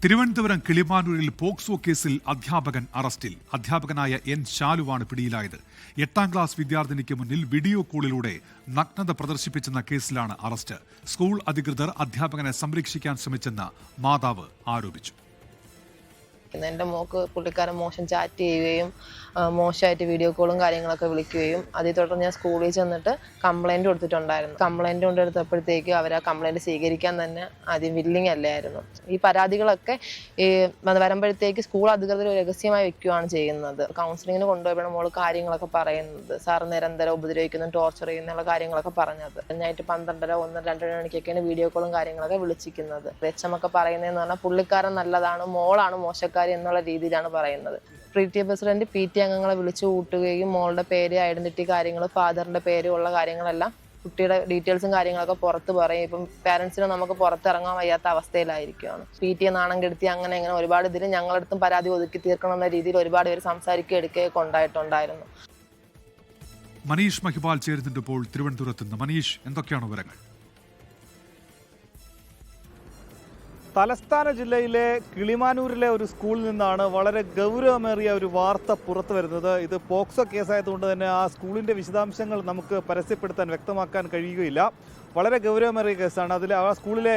Thiruvananthapuram കിളിമാനൂരിൽ POCSO കേസിൽ അധ്യാപകൻ അറസ്റ്റിൽ. അധ്യാപകനായ എൻ ശാലുവാണ് പിടിയിലായത്. 8ാം ക്ലാസ് വിദ്യാർത്ഥിനിക്ക് മുന്നിൽ വീഡിയോ കോളിലൂടെ നഗ്നത പ്രദർശിപ്പിച്ചെന്ന കേസിലാണ് അറസ്റ്റ്. സ്കൂൾ അധികൃതർ അധ്യാപകനെ സംരക്ഷിക്കാൻ ശ്രമിച്ചെന്ന് മാതാവ് ആരോപിച്ചു. എൻ്റെ മോക്ക് പുള്ളിക്കാരൻ മോശം ചാറ്റ് ചെയ്യുകയും മോശമായിട്ട് വീഡിയോ കോളും കാര്യങ്ങളൊക്കെ വിളിക്കുകയും അതേ തുടർന്ന് ഞാൻ സ്കൂളിൽ ചെന്നിട്ട് കംപ്ലൈൻറ്റ് കൊടുത്തിട്ടുണ്ടായിരുന്നു. കംപ്ലൈൻറ്റ് കൊണ്ടെടുത്തപ്പോഴത്തേക്ക് അവർ ആ കംപ്ലൈൻറ്റ് സ്വീകരിക്കാൻ തന്നെ ആദ്യം വില്ലിങ് അല്ലായിരുന്നു. ഈ പരാതികളൊക്കെ വരുമ്പോഴത്തേക്ക് സ്കൂൾ അധികൃതർ രഹസ്യമായി വെക്കുകയാണ് ചെയ്യുന്നത്. കൗൺസിലിങ്ങിന് കൊണ്ടുപോയപ്പോഴും മോള് കാര്യങ്ങളൊക്കെ പറയുന്നത്, സാർ നിരന്തരം ഉപദ്രവിക്കുന്നു, ടോർച്ചർ ചെയ്യുന്നുള്ള കാര്യങ്ങളൊക്കെ പറഞ്ഞത്. നൈറ്റ് 12:30, 1, 2 മണിക്കൊക്കെയാണ് വീഡിയോ കോളും കാര്യങ്ങളൊക്കെ വിളിച്ചിരിക്കുന്നത്. ഒക്കെ പറയുന്നതെന്ന് പറഞ്ഞാൽ പുള്ളിക്കാരൻ നല്ലതാണ്, മോളാണ് മോശക്കാരി എന്നുള്ള രീതിയിലാണ് പറയുന്നത്. PTA പ്രസിഡന്റ് PT അംഗങ്ങളെ വിളിച്ചു കൂട്ടുകയും മോളുടെ പേര്, ഐഡന്റിറ്റി കാര്യങ്ങൾ, ഫാദറിന്റെ പേര് ഉള്ള കാര്യങ്ങളെല്ലാം, കുട്ടിയുടെ ഡീറ്റെയിൽസും കാര്യങ്ങളൊക്കെ പുറത്ത് പറയും. ഇപ്പം പാരന്റ്സിന് നമുക്ക് പുറത്തിറങ്ങാൻ വയ്യാത്ത അവസ്ഥയിലായിരിക്കുകയാണ്. PTA നാണം കെടുത്തി അങ്ങനെ ഒരുപാട് ഇതിൽ ഞങ്ങളടുത്തും പരാതി ഒതുക്കി തീർക്കണം എന്ന രീതിയിൽ ഒരുപാട് പേര് സംസാരിക്കുക എടുക്കുകയൊക്കെ ഉണ്ടായിട്ടുണ്ടായിരുന്നു. മനീഷ് മഹിപാൽ ചേരുന്നുണ്ട് ഇപ്പോൾ തിരുവനന്തപുരത്ത് നിന്ന്. മനീഷ്, എന്തൊക്കെയാണ് വിവരങ്ങൾ? തലസ്ഥാന ജില്ലയിലെ കിളിമാനൂരിലെ ഒരു സ്കൂളിൽ നിന്നാണ് വളരെ ഗൗരവമേറിയ ഒരു വാർത്ത പുറത്തു വരുന്നത്. ഇത് പോക്സോ കേസായതുകൊണ്ട് തന്നെ ആ സ്കൂളിൻ്റെ വിശദാംശങ്ങൾ നമുക്ക് പരസ്യപ്പെടുത്താൻ, വ്യക്തമാക്കാൻ കഴിയുകയില്ല. വളരെ ഗൗരവമേറിയ കേസാണ്. അതിൽ ആ സ്കൂളിലെ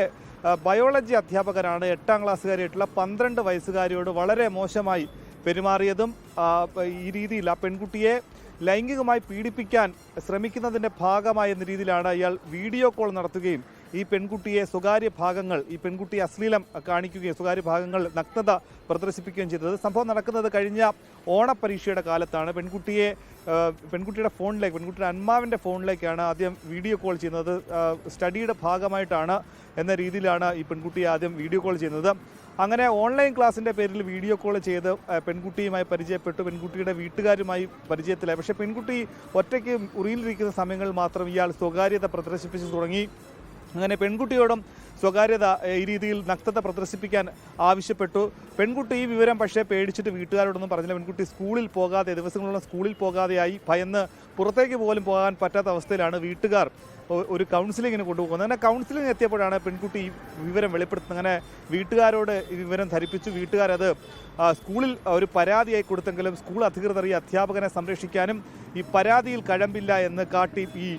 ബയോളജി അധ്യാപകരാണ് 8ാം ക്ലാസ്സുകാരിയായിട്ടുള്ള 12 വയസ്സുകാരിയോട് വളരെ മോശമായി പെരുമാറിയതും ഈ രീതിയിൽ ആ പെൺകുട്ടിയെ ലൈംഗികമായി പീഡിപ്പിക്കാൻ ശ്രമിക്കുന്നതിൻ്റെ ഭാഗമായ എന്ന രീതിയിലാണ് ഇയാൾ വീഡിയോ കോൾ നടത്തുകയും ഈ പെൺകുട്ടിയെ ഈ പെൺകുട്ടിയെ അശ്ലീലം കാണിക്കുകയും സ്വകാര്യ ഭാഗങ്ങൾ നഗ്നത പ്രദർശിപ്പിക്കുകയും ചെയ്തത്. സംഭവം നടക്കുന്നത് കഴിഞ്ഞ ഓണപരീക്ഷയുടെ കാലത്താണ്. പെൺകുട്ടിയുടെ ഫോണിലേക്ക്, പെൺകുട്ടിയുടെ അമ്മാവിൻ്റെ ഫോണിലേക്കാണ് ആദ്യം വീഡിയോ കോൾ ചെയ്യുന്നത്. സ്റ്റഡിയുടെ ഭാഗമായിട്ടാണ് എന്ന രീതിയിലാണ് ഈ പെൺകുട്ടിയെ ആദ്യം വീഡിയോ കോൾ ചെയ്യുന്നത്. അങ്ങനെ ഓൺലൈൻ ക്ലാസ്സിൻ്റെ പേരിൽ വീഡിയോ കോൾ ചെയ്ത് പെൺകുട്ടിയുമായി പരിചയപ്പെട്ടു, പെൺകുട്ടിയുടെ വീട്ടുകാരുമായി പരിചയത്തിലായി. പക്ഷേ പെൺകുട്ടി ഒറ്റയ്ക്ക് മുറിയിലിരിക്കുന്ന സമയങ്ങളിൽ മാത്രം ഇയാൾ സ്വകാര്യത പ്രദർശിപ്പിച്ചു തുടങ്ങി. അങ്ങനെ പെൺകുട്ടിയോടും സ്വകാര്യത ഈ രീതിയിൽ നഗ്നത പ്രദർശിപ്പിക്കാൻ ആവശ്യപ്പെട്ടു. പെൺകുട്ടി ഈ വിവരം പക്ഷേ പേടിച്ചിട്ട് വീട്ടുകാരോടൊന്നും പറഞ്ഞില്ല. പെൺകുട്ടി ദിവസങ്ങളോളം സ്കൂളിൽ പോകാതെയായി. ഭയന്ന് പുറത്തേക്ക് പോലും പോകാൻ പറ്റാത്ത അവസ്ഥയിലാണ് വീട്ടുകാർ ഒരു കൗൺസിലിങ്ങിന് കൊണ്ടുപോകുന്നത്. അങ്ങനെ കൗൺസിലിംഗ് എത്തിയപ്പോഴാണ് പെൺകുട്ടി ഈ വിവരം വെളിപ്പെടുത്തുന്നത്. അങ്ങനെ വീട്ടുകാരോട് ഈ വിവരം ധരിപ്പിച്ചു. വീട്ടുകാരത് സ്കൂളിൽ ഒരു പരാതിയായി കൊടുത്തെങ്കിലും സ്കൂൾ അധികൃതർ ഈ അധ്യാപകനെ സംരക്ഷിക്കാനും ഈ പരാതിയിൽ കഴമ്പില്ല എന്ന് കാട്ടി ഈ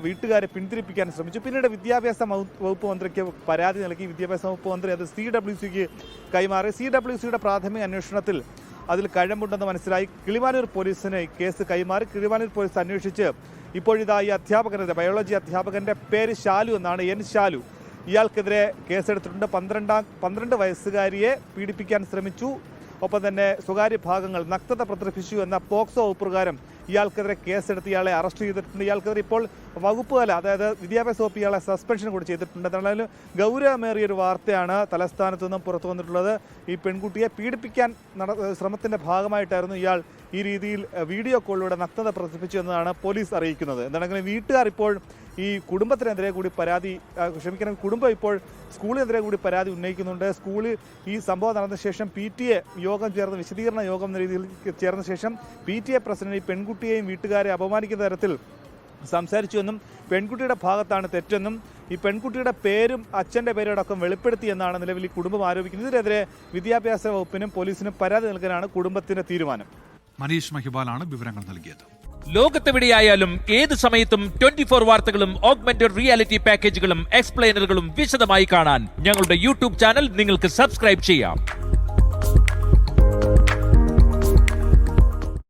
വീട്ടുകാരെ പിന്തിരിപ്പിക്കാൻ ശ്രമിച്ചു. പിന്നീട് വിദ്യാഭ്യാസ വകുപ്പ് മന്ത്രിക്ക് പരാതി നൽകി. വിദ്യാഭ്യാസ വകുപ്പ് മന്ത്രി അത് CWCക്ക് കൈമാറി. CWCയുടെ പ്രാഥമിക അന്വേഷണത്തിൽ അതിൽ കഴമ്പുണ്ടെന്ന് മനസ്സിലായി. കിളിമാനൂർ പോലീസിന് കേസ് കൈമാറി. കിളിമാനൂർ പോലീസ് അന്വേഷിച്ച് ഇപ്പോഴിതാ ഈ അധ്യാപകൻ്റെ, ബയോളജി അധ്യാപകൻ്റെ പേര് ശാലു എന്നാണ്, എൻ ശാലു. ഇയാൾക്കെതിരെ കേസെടുത്തിട്ടുണ്ട്. 12 വയസ്സുകാരിയെ പീഡിപ്പിക്കാൻ ശ്രമിച്ചു, ഒപ്പം തന്നെ സ്വകാര്യ ഭാഗങ്ങൾ നഗ്നത പ്രദർശിപ്പിച്ചു എന്ന പോക്സോ വകുപ്പ് പ്രകാരം ഇയാൾക്കെതിരെ കേസെടുത്ത് ഇയാളെ അറസ്റ്റ് ചെയ്തിട്ടുണ്ട്. ഇയാൾക്കെതിരെ ഇപ്പോൾ വകുപ്പുതല, അതായത് വിദ്യാഭ്യാസ വകുപ്പ് ഇയാളെ സസ്പെൻഷൻ കൂടി ചെയ്തിട്ടുണ്ട്. എന്നാലും ഗൗരവമേറിയൊരു വാർത്തയാണ് തലസ്ഥാനത്തു നിന്നും പുറത്തു വന്നിട്ടുള്ളത്. ഈ പെൺകുട്ടിയെ പീഡിപ്പിക്കാൻ ശ്രമത്തിൻ്റെ ഭാഗമായിട്ടായിരുന്നു ഇയാൾ ഈ രീതിയിൽ വീഡിയോ കോളിലൂടെ നഗ്നത പ്രദർശിപ്പിച്ചു എന്നതാണ് പോലീസ് അറിയിക്കുന്നത്. എന്താണെങ്കിലും വീട്ടുകാർ ഇപ്പോൾ ഈ കുടുംബത്തിനെതിരെ കൂടി കുടുംബം ഇപ്പോൾ സ്കൂളിനെതിരെ കൂടി പരാതി ഉന്നയിക്കുന്നുണ്ട്. സ്കൂളിൽ ഈ സംഭവം നടന്ന ശേഷം PTA യോഗം ചേർന്ന്, വിശദീകരണ യോഗം എന്ന രീതിയിൽ ചേർന്ന ശേഷം PTA പ്രസിഡന്റ് ഈ പെൺകുട്ടിയെയും വീട്ടുകാരെ അപമാനിക്കുന്ന തരത്തിൽ സംസാരിച്ചുവെന്നും പെൺകുട്ടിയുടെ ഭാഗത്താണ് തെറ്റെന്നും ഈ പെൺകുട്ടിയുടെ പേരും അച്ഛൻ്റെ പേരോടൊപ്പം വെളിപ്പെടുത്തിയെന്നാണ് നിലവിൽ ഈ കുടുംബം ആരോപിക്കുന്നത്. ഇതിനെതിരെ വിദ്യാഭ്യാസ വകുപ്പിനും പോലീസിനും പരാതി നൽകാനാണ് കുടുംബത്തിന്റെ തീരുമാനം. മനീഷ് മഹിപാലാണ് വിവരങ്ങൾ നൽകിയത്. ലോകത്തെവിടെയായാലും ഏത് സമയത്തും 24 വാർത്തകളും ഓഗ്മെന്റഡ് റിയാലിറ്റി പാക്കേജുകളും എക്സ്പ്ലെയിനറുകളും വിശദമായി കാണാൻ ഞങ്ങളുടെ YouTube ചാനൽ നിങ്ങൾക്ക് സബ്സ്ക്രൈബ് ചെയ്യാം.